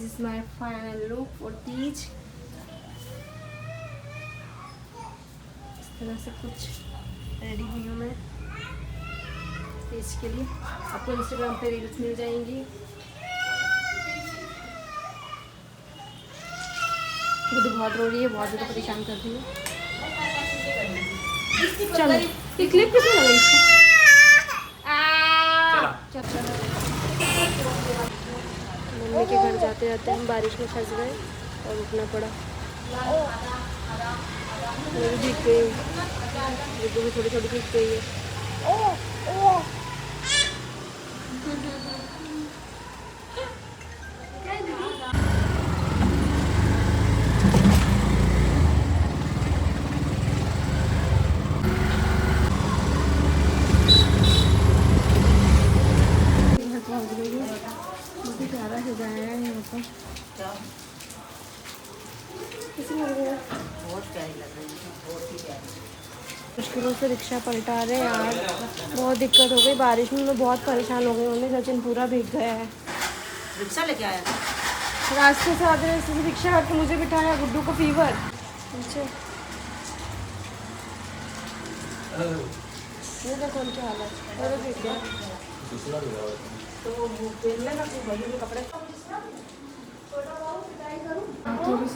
Is my final look for Teej. इस तरह से कुछ रेडी हुई हूँ मैं तीज के लिए। आपको इंस्टाग्राम पे रील्स मिल जाएंगी। मुझे बहुत रो रही है, बहुत ज़्यादा परेशान कर रही है। चलो ये क्लिप किसने लगाई इसको? चलो मम्मी के घर जाते जाते हम बारिश में फंस गए और रुकना पड़ा। मैं भी भीग गई हूँ, गुड्डू भी थोड़ी थोड़ी भीग गई है। मुझे ज़्यादा सजाया है यहाँ पर। मुश्किलों से रिक्शा पलटा रहे हैं यार, बहुत दिक्कत हो गई। बारिश में मैं बहुत परेशान हो गई। उन्हें सचिन पूरा भीग गया है। रिक्शा लेके आया रास्ते से आते रास्ते से रिक्शा आके मुझे बिठाया। गुड्डू को फीवर। अच्छा ये देखो उनकी हालत, और भीग गया।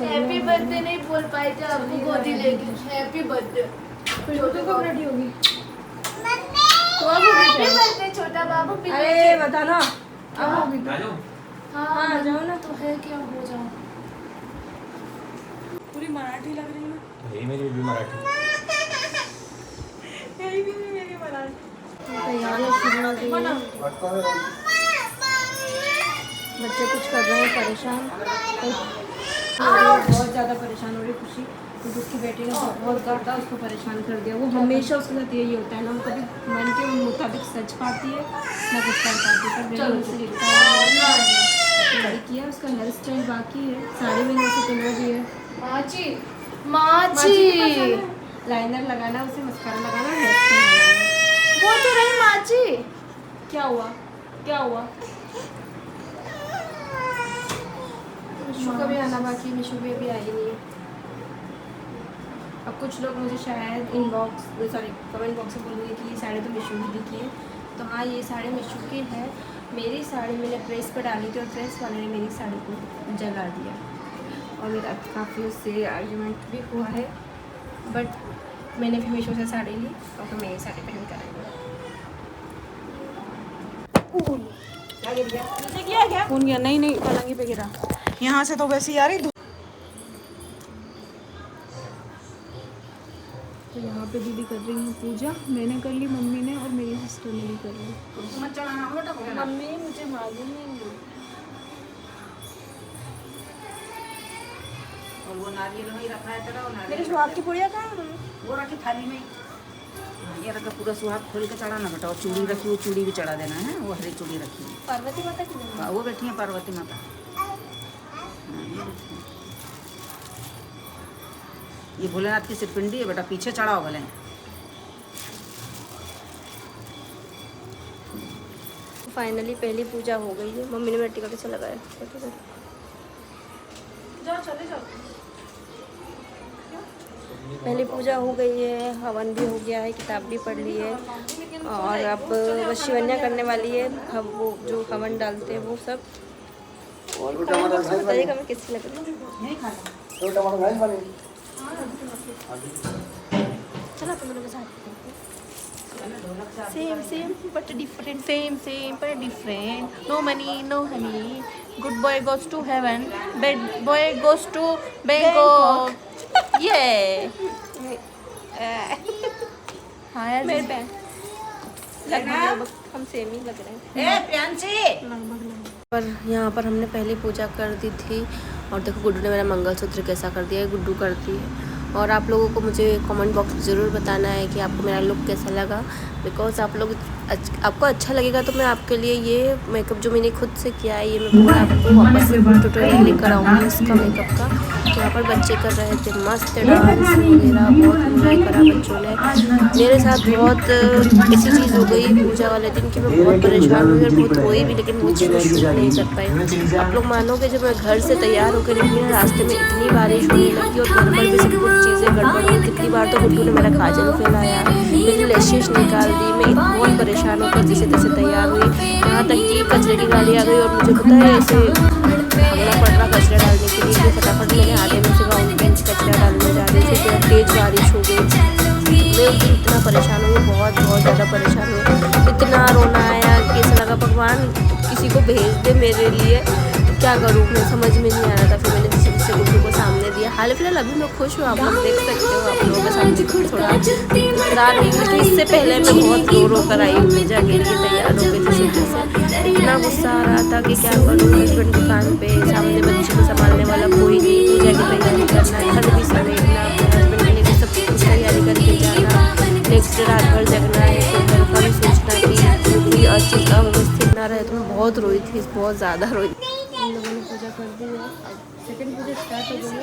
हैप्पी बर्थडे नहीं बोल पाए थे आपको गोदी लेके। हैप्पी बर्थडे छोटू कब रेडी होगी? हैप्पी बर्थडे छोटा बाबू। अरे बता ना अब होगी तो। हाँ आ जाओ ना। तो है क्या, हो जाओ। पूरी मराठी लग रही है। यही मेरी भी मराठी। यही भी मेरी मराठी। तैयारी शुरू हो गई है। बच्चे कुछ कर रहे हैं परेशान। बहुत ज़्यादा परेशान हो रही खुशी, क्योंकि उसकी बेटी ने बहुत ज़्यादा उसको परेशाान कर दिया। वो हमेशा उसके साथ यही होता है ना, वो कभी मन के मुताबिक सच पाती है ना कुछ कर पाती है। पर उनसे लड़की है, उसका हेयर स्टाइल बाकी है। साड़ी मैंने उसे पहना भी है। माची माची लाइनर लगाना, उसे मस्कारा लगाना, हेयर स्टाइल लगाना। वो तो रही माची। क्या हुआ क्या हुआ? मिशू का भी आना बाकी। मिशू भी अभी आई नहीं है। अब कुछ लोग मुझे शायद कमेंट बॉक्स में बोलेंगे कि ये साड़ी तो मिशू की दिखी है। तो हाँ, ये साड़ी मिशू की है। मेरी साड़ी मैंने प्रेस पर डाली थी और प्रेस वाले ने मेरी साड़ी को जला दिया और मेरा काफ़ी उससे आर्ग्यूमेंट भी हुआ है। बट मैंने भी मिशू से साड़ी ली और तो मेरी साड़ी पहन कर आई। फोन गया? नहीं पलंगी पे गिरा। यहाँ से तो वैसे यार ही। तो यहाँ पे दीदी कर रही है पूजा। मैंने कर ली, मम्मी ने और मेरी सिस्टर ने भी कर ली। मम्मी मुझे मालूम नहीं। और वो नारियल वही रखा है तेरा। मेरे सुहाग की पुड़िया कहाँ है? वो रखी थाली में। ये रखा पूरा सुहाग खोल के चढ़ाना बेटा। और चूड़ी रखी, वो चूड़ी भी चढ़ा देना है। वो हरी चूड़ी रखी है। पार्वती माता की वो बैठी है पार्वती माता। ये भोलेनाथ की सिरपिंडी है बेटा, पीछे चढ़ाओ भले। फाइनली पहली पूजा हो गई है। मम्मी ने मेरा टिकट से लगाया। जाओ चले जाओ। पहली पूजा हो गई है, हवन भी हो गया है, किताब भी पढ़ ली है और अब बस शिवन्या करने वाली है। हम वो जो हवन डालते हैं वो सब। और बताइएगा मैं कैसी लग रही हूँ। चलो तुम लोग साथ सेम बट डिफरेंट। सेम पर different. No money no honey. Good boy goes to heaven, bad boy goes to Bangkok. ये हाँ यार मेरे पे लगभग हम सेम ही लग रहे हैं। पर यहाँ पर हमने पहली पूजा कर दी थी और देखो गुड्डू ने मेरा मंगलसूत्र कैसा कर दिया है। गुड्डू करती है। और आप लोगों को मुझे कमेंट बॉक्स में ज़रूर बताना है कि आपको मेरा लुक कैसा लगा। बिकॉज आपको अच्छा लगेगा तो मैं आपके लिए ये मेकअप जो मैंने खुद से किया है ये मैं पूरा आपको वापस से ट्यूटोरियल लेकर आऊँगी उसका मेकअप का। यहाँ पर बच्चे कर रहे थे मस्त डांस वगैरह, बहुत इंजॉय करा बच्चों ने। मेरे साथ बहुत ऐसी चीज़ हो गई पूजा वाले दिन कि मैं बहुत परेशान हुई और बहुत रोई भी, लेकिन वो चीज़ शूट नहीं कर पाई। आप लोग मानोगे जब मैं घर से तैयार होकर निकली, रास्ते में इतनी बारिश होने लगी और घर पर भी सब कुछ चीज़ें गड़बड़ हुई। कितनी बार तो गुड्डू ने मेरा काजल फैलाया, मेरी लैशेज निकाल दी। मैं बहुत परेशान होकर जैसे तैसे तैयार हुई, यहाँ तक कि कचरे की गाड़ी आ गई और मुझे पता है ऐसे भागना पड़ रहा कचरा डालने के लिए। फटाफट मैंने आधे में से गाउन पहन के कचरा डालने जा रही थी, फिर तेज़ बारिश हो गई। मैं उस दिन इतना परेशान हुई, बहुत ज़्यादा परेशान हुई। इतना रोना आया कि ऐसा लगा भगवान किसी को भेज दे मेरे लिए, क्या करूँ मैं समझ में नहीं आ रहा था। फिर मैंने जिससे गुड्डू को सामने दिया। हाल फिलहाल अभी मैं खुश हूँ, आप लोग देख सकते हो। आप लोगों के सामने थोड़ा इकरार नहीं हुई, इससे पहले मैं बहुत रो कर आई पूजा के लिए तैयार हो गई जैसे। इतना गुस्सा आ रहा था कि क्या करूँ। हस्बैंड दुकान पे, सामने बच्चे को संभालने वाला कोई नहीं, पूजा की तैयारी करना, घर भी समेटना, हस्बैंड के लिए सब कुछ तैयारी करके जाना, नेक्स्ट रात भर जगना है, तो घर का भी सोचना कि कोई और चीज़ का व्यवस्थित ना रहे। तो मैं बहुत रोई थी, बहुत ज़्यादा रोई थी। हम लोगों ने पूजा कर दी है, अब सेकंड पूजा स्टार्ट हो गई है।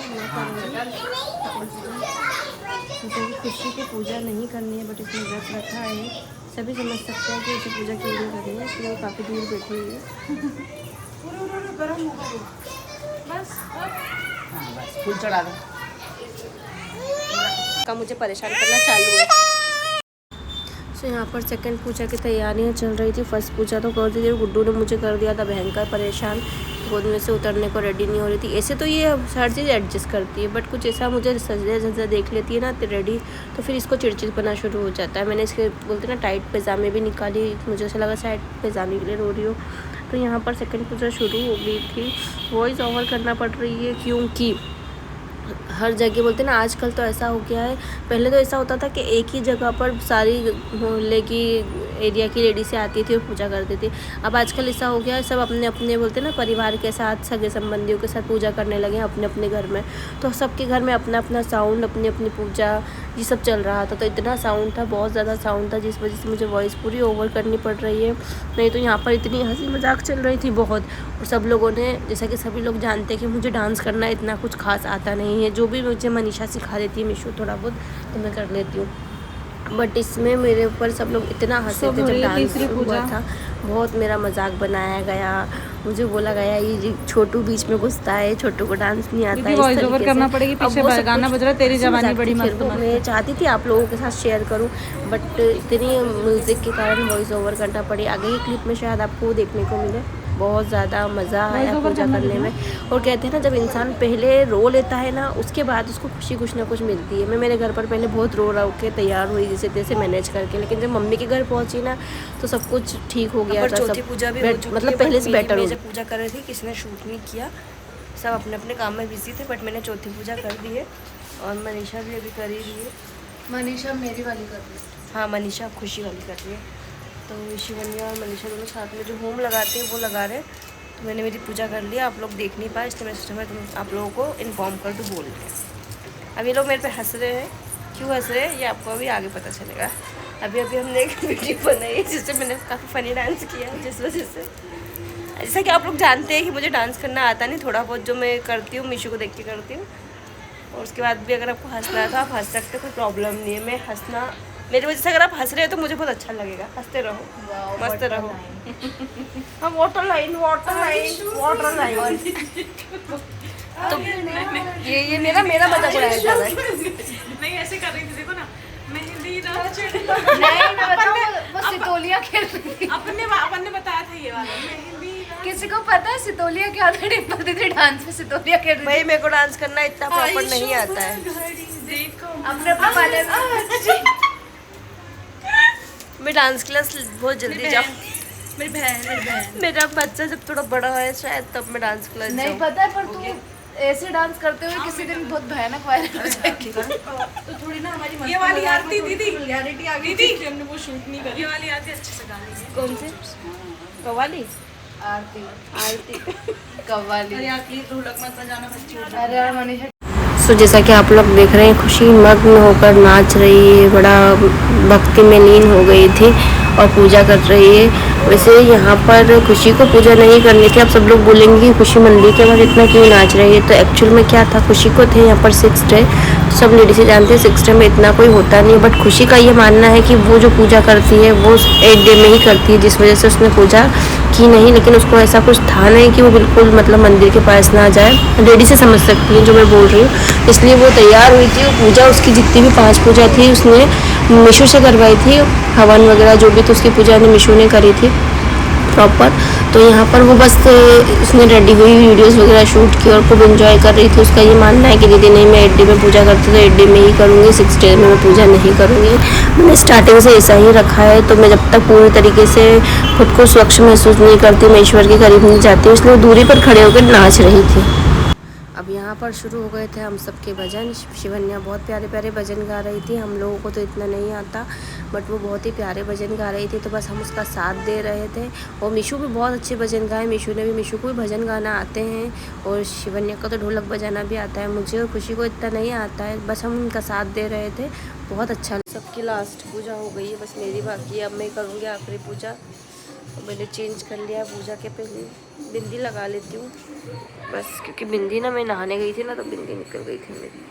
मुझे खुशी की पूजा नहीं करनी है, बट इसमें व्रत रखा है। सभी समझ सकते हैं कि इसे पूजा क्यों नहीं करनी है, इसलिए वो काफ़ी दूर बैठी हुई है। बस फूल चढ़ा दो। का मुझे परेशान करना चालू है। तो यहाँ पर सेकंड पूजा की तैयारियाँ चल रही थी। फर्स्ट पूजा तो कर दी थी, गुड्डू ने मुझे कर दिया था भयंकर परेशान। गोद में से उतरने को रेडी नहीं हो रही थी। ऐसे तो ये हर चीज़ एडजस्ट करती है, बट कुछ ऐसा मुझे सजा देख लेती है ना रेडी, तो फिर इसको चिड़चिड़पना शुरू हो जाता है। मैंने इसके बोलते ना टाइट पैजामे भी निकाली, मुझे ऐसा लगा शायद पैजामे के लिए रो रही हो। तो यहाँ पर सेकंड पूजा शुरू हो गई थी। वॉइस ओवर करना पड़ रही है क्योंकि हर जगह बोलते ना, आजकल तो ऐसा हो गया है। पहले तो ऐसा होता था कि एक ही जगह पर सारी मोहल्ले की एरिया की लेडीज़ें आती थी और पूजा करती थी। अब आजकल ऐसा हो गया है, सब अपने अपने बोलते ना परिवार के साथ, सगे संबंधियों के साथ पूजा करने लगे हैं अपने अपने घर में। तो सबके घर में अपना अपना साउंड, अपनी अपनी पूजा, ये सब चल रहा था। तो इतना साउंड था, बहुत ज़्यादा साउंड था, जिस वजह से मुझे वॉइस पूरी ओवर करनी पड़ रही है। नहीं तो यहाँ पर इतनी हंसी मजाक चल रही थी बहुत। और सब लोगों ने, जैसा कि सभी लोग जानते हैं कि मुझे डांस करना इतना कुछ खास आता नहीं है। जो भी मुझे मनीषा सिखा देती है मिशू थोड़ा बहुत, तो मैं कर लेती हूँ। बट इसमें मेरे ऊपर सब लोग इतना हंसे थे जब डांस हुआ था। बहुत मेरा मजाक बनाया गया, मुझे बोला गया ये छोटू बीच में घुसता है, छोटू को डांस नहीं आता है। वॉइस ओवर करना पड़ेगी, पीछे गाना बज रहा है तेरी जवानी बड़ी मस्त। मैं चाहती थी आप लोगों के साथ शेयर करूं, बट इतनी म्यूज़िक के कारण वॉइस ओवर करना पड़ी। आगे की क्लिप में शायद आपको देखने को मिले। बहुत ज़्यादा मज़ा आया पूजा करने में। और कहते हैं ना, जब इंसान पहले रो लेता है ना, उसके बाद उसको खुशी कुछ ना कुछ मिलती है। मैं मेरे घर पर पहले बहुत रो के तैयार हुई जैसे तैसे मैनेज करके, लेकिन जब मम्मी के घर पहुंची ना तो सब कुछ ठीक हो गया था। चौथी पूजा भी मतलब पहले से बेटर हो। जब पूजा कर रही थी, किसी ने शूट नहीं किया, सब अपने अपने काम में बिजी थे, बट मैंने चौथी पूजा कर दी है। और मनीषा भी अभी कर ही रही है। मनीषा मेरी वाली कर रही है। हाँ, मनीषा खुशी वाली कर रही है। तो शिवन्या और मनीषा दोनों साथ में जो होम लगाते हैं वो लगा रहे। तो मैंने मेरी पूजा कर लिया, आप लोग देख नहीं पाए, इसलिए मैं सोचा मैं आप लोगों को इन्फॉर्म कर दूँ बोल के। अब ये लोग मेरे पे हंस रहे हैं, क्यों हंस रहे हैं ये आपको अभी आगे पता चलेगा। अभी हमने एक वीडियो बनाई है जिससे मैंने काफ़ी फ़नी डांस किया, जिस वजह से, जैसा कि आप लोग जानते हैं कि मुझे डांस करना आता नहीं, थोड़ा बहुत जो मैं करती हूँ मीशू को देख के करती हूँ। और उसके बाद भी अगर आपको हंसना है तो आप हंस सकते, कोई प्रॉब्लम नहीं है। मैं हंसना, मेरी वजह से अगर आप हंस रहे हो तो मुझे बहुत अच्छा लगेगा। हंसते रहो, मस्त रहो। हाँ, वाटर लाइन तो ये मेरा मजाक उड़ाया जा रहा है। नहीं ऐसे कर रही थी, देखो ना, मेहंदी नहीं, मैं बताऊं, वो सितोलिया खेल रही थी। अपन ने बताया था ये वाला मेहंदी। किसी को पता है सितोलिया क्या होता है? डिम्पल दीदी डांस में सितोलिया खेल रही थी। भाई मेरे को डांस करना इतना प्रॉपर नहीं आता है। अपने वाले मैं डांस क्लास बहुत जल्दी जाऊँ। मेरी बहन मेरा बच्चा जब थोड़ा बड़ा है शायद तब मैं डांस क्लास नहीं जाऊँ। पता है, पर तू ऐसे डांस करते हुए किसी दिन बहुत भयानक वायरल हो जाएगी। तो थोड़ी ना हमारी ये वाली आरती दीदी क्लियरिटी आ गई थी, हमने वो शूट नहीं करी। ये वाली आरती अच्छे से गा ली है। कौन सी? कव्वाली? आरती कव्वाली। अरे यार प्लीज ढोलक मत बजाना बच्चे। अरे यार मनीषा तो जैसा कि आप लोग देख रहे हैं, खुशी मग्न होकर नाच रही है, बड़ा भक्ति में लीन हो गई थी और पूजा कर रही है। वैसे यहाँ पर खुशी को पूजा नहीं करनी थी। अब सब लोग बोलेंगे कि खुशी मंदिर के बाद इतना क्यों नाच रही है, तो एक्चुअल में क्या था, खुशी को थे यहाँ पर 6 डे, सब लेडीज़ें जानते हैं 6 डे में इतना कोई होता नहीं है। बट खुशी का ये मानना है कि वो जो पूजा करती है वो 8 डे में ही करती है, जिस वजह से उसने पूजा की नहीं। लेकिन उसको ऐसा कुछ था नहीं कि वो बिल्कुल मतलब मंदिर के पास ना जाए। लेडी से समझ सकती है जो मैं बोल रही हूँ। इसलिए वो तैयार हुई थी। वो पूजा उसकी जितनी भी 5 पूजा थी उसने मीशो से करवाई थी, हवन वगैरह जो भी, तो उसकी पूजा ने मीशो ने करी थी प्रॉपर। तो यहाँ पर वो बस उसने रेडी हुई, वीडियोस वगैरह शूट की और खूब एंजॉय कर रही थी। उसका ये मानना है कि दीदी नहीं, मैं 8 डे में पूजा करती तो 8 डे में ही करूँगी, 6 डे में मैं पूजा नहीं करूँगी। मैंने स्टार्टिंग से ऐसा ही रखा है। तो मैं जब तक पूरी तरीके से खुद को स्वच्छ महसूस नहीं करती, मैं ईश्वर के करीब नहीं जाती, इसलिए वो दूरी पर खड़े होकर नाच रही थी। अब यहाँ पर शुरू हो गए थे हम सबके भजन। शिवन्या बहुत प्यारे प्यारे भजन गा रही थी। हम लोगों को तो इतना नहीं आता, बट वो बहुत ही प्यारे भजन गा रही थी, तो बस हम उसका साथ दे रहे थे। और मीशू भी बहुत अच्छे भजन गाए। मीशू को भी भजन गाना आते हैं और शिवन्या को तो ढोलक बजाना भी आता है। मुझे और खुशी को इतना नहीं आता है, बस हम उनका साथ दे रहे थे। बहुत अच्छा। सबकी लास्ट पूजा हो गई है, बस मेरी बाकी है। अब मैं करूँगी आखिरी पूजा। तो मैंने चेंज कर लिया पूजा के पहले, बिंदी लगा लेती हूँ बस, क्योंकि बिंदी ना मैं नहाने गई थी ना, तो बिंदी निकल गई थी मेरी।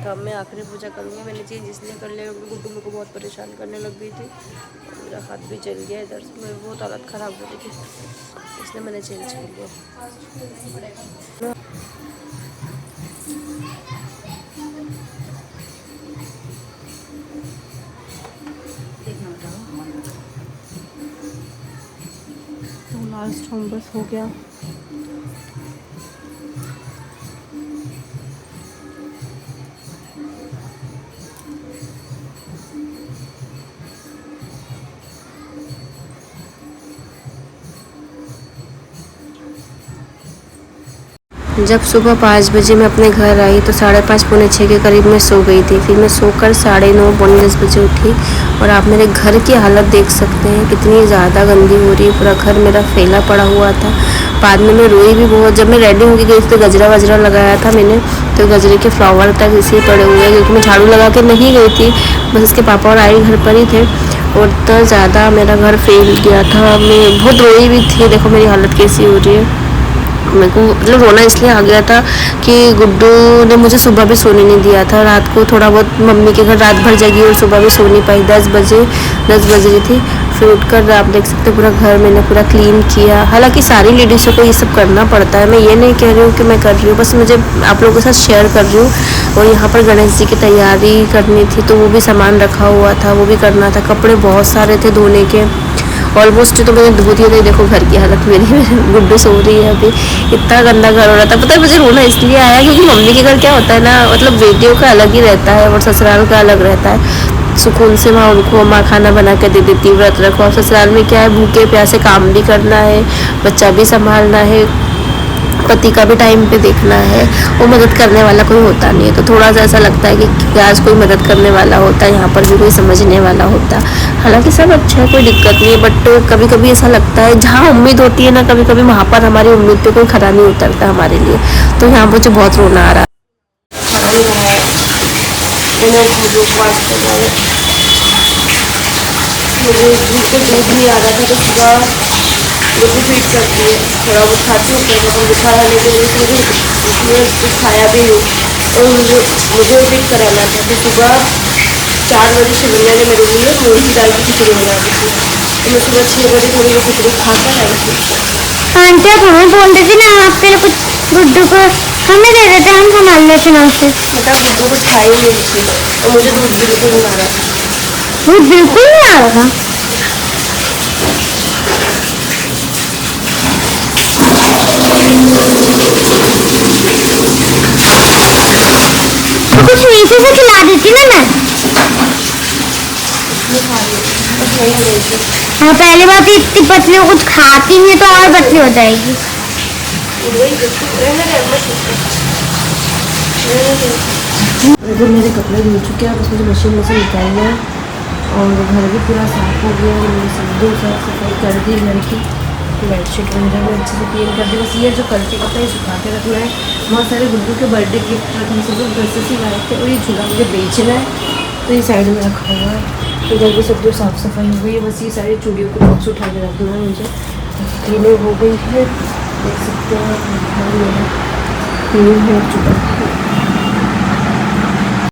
तो अब मैं आखिरी पूजा करूँगी। मैंने चेंज इसलिए कर लिया क्योंकि गुड्डू मेरे को बहुत परेशान करने लग गई थी। मेरा हाथ भी जल गया इधर से, मेरी बहुत हालत ख़राब हो रही थी, इसलिए मैंने चेंज कर लिया। तो लास्ट होम बस हो गया। जब सुबह 5 बजे मैं अपने घर आई तो 5:30 पौने 6 के करीब मैं सो गई थी। फिर मैं सोकर 9:30 पौने 10 बजे उठी और आप मेरे घर की हालत देख सकते हैं कितनी ज़्यादा गंदी हो रही है। पूरा घर मेरा फैला पड़ा हुआ था। बाद में मैं रोई भी बहुत। जब मैं रेडी होकर गई तो गजरा वजरा लगाया था मैंने, तो गजरे के फ्लावर तक इसी पड़े हुए हैं, क्योंकि मैं झाड़ू लगा के नहीं गई थी। बस इसके पापा और आई घर पर ही थे और इतना ज़्यादा मेरा घर फैल गया था। मैं बहुत रोई भी थी। देखो मेरी हालत कैसी हो रही है। मेरे को मतलब रोना इसलिए आ गया था कि गुड्डू ने मुझे सुबह भी सोने नहीं दिया था। रात को थोड़ा बहुत मम्मी के घर रात भर जगी और सुबह भी सो नहीं पाई। 10 बज रही थी। फिर उठकर आप देख सकते पूरा घर मैंने पूरा क्लीन किया। हालांकि सारी लेडीज़ों को ये सब करना पड़ता है, मैं ये नहीं कह रही हूँ कि मैं कर रही हूँ, बस मुझे आप लोगों के साथ शेयर कर रही हूँ। और यहाँ पर गणेश जी की तैयारी करनी थी, तो वो भी सामान रखा हुआ था, वो भी करना था। कपड़े बहुत सारे थे धोने के, ऑलमोस्ट तो मैंने धो दिया था। देखो घर की हालत मेरी, गुड्डू सो रही है अभी। इतना गंदा घर हो रहा था। पता है मुझे रोना इसलिए आया क्योंकि मम्मी के घर क्या होता है ना, मतलब बेटियों का अलग ही रहता है और ससुराल का अलग रहता है। सुकून से माँ उनको माँ खाना बना के दे देती, व्रत रखो। और ससुराल में क्या है, भूखे प्यासे काम भी करना है, बच्चा भी संभालना है, पति का भी टाइम पे देखना है, वो मदद करने वाला कोई होता नहीं है। तो थोड़ा सा ऐसा लगता है कि आज कोई मदद करने वाला होता है, यहाँ पर भी कोई समझने वाला होता। हालांकि सब अच्छा है, कोई दिक्कत नहीं है, बट कभी कभी ऐसा लगता है जहाँ उम्मीद होती है ना, कभी कभी वहाँ पर हमारी उम्मीद पे कोई खरा नहीं उतरता हमारे लिए। तो यहाँ मुझे बहुत रोना आ रहा है। मुझे दूध नहीं आ रहा था, तो सुबह मुझे फीट करती है, थोड़ा बहुत खाती हूँ, फिर तो बुखार आने की वजह से मुझे कुछ खाया भी हूँ और मुझे फीट कराना था। तो सुबह 4 बजे शिवन्या ने मेरे लिए मूंग की दाल की खिचड़ी बना दी थी, तो मैं सुबह 6 बजे थोड़ी वो खिचड़ी खा कर आई थी। आंटी आप हमें बोल देती ना, आप पहले कुछ गुड्डू को हमें दे देते, हम संभाल लेते ना उससे। बेटा गुड्डू कुछ खाई नहीं थी और मुझे दूध बिल्कुल नहीं आ रहा था। दूध बिल्कुल नहीं आ रहा था? तो कुछ मीठे से खिला देती ना मैं। हाँ पहली बात इतनी पतली कुछ खाती नहीं तो और पतली हो जाएगी। इधर मेरे कपड़े धुल चुके हैं, बस मुझे मशीन में से निकालना है और घर भी पूरा साफ हो गया। मैंने सब सफाई कर दी घर की। बेडशीट वगैरह में अच्छे से क्लीन कर दी। बस ये जो कल्टी कपड़ा ये सुखा के रखना है। बहुत सारे गुड्डू के बर्थडे गिफ्ट रखने से लोग ड्रेसेस ही लाए थे और ये झूला मुझे बेचना है तो ये साइड में रखा हुआ है। इधर भी सब जो साफ़ सफाई हो गई है, बस ये सारी चूड़ियों को बॉक्स उठा के रखना है मुझे। क्लीनिंग हो गई है, देख सकते हैं क्लीनिंग हो चुका है।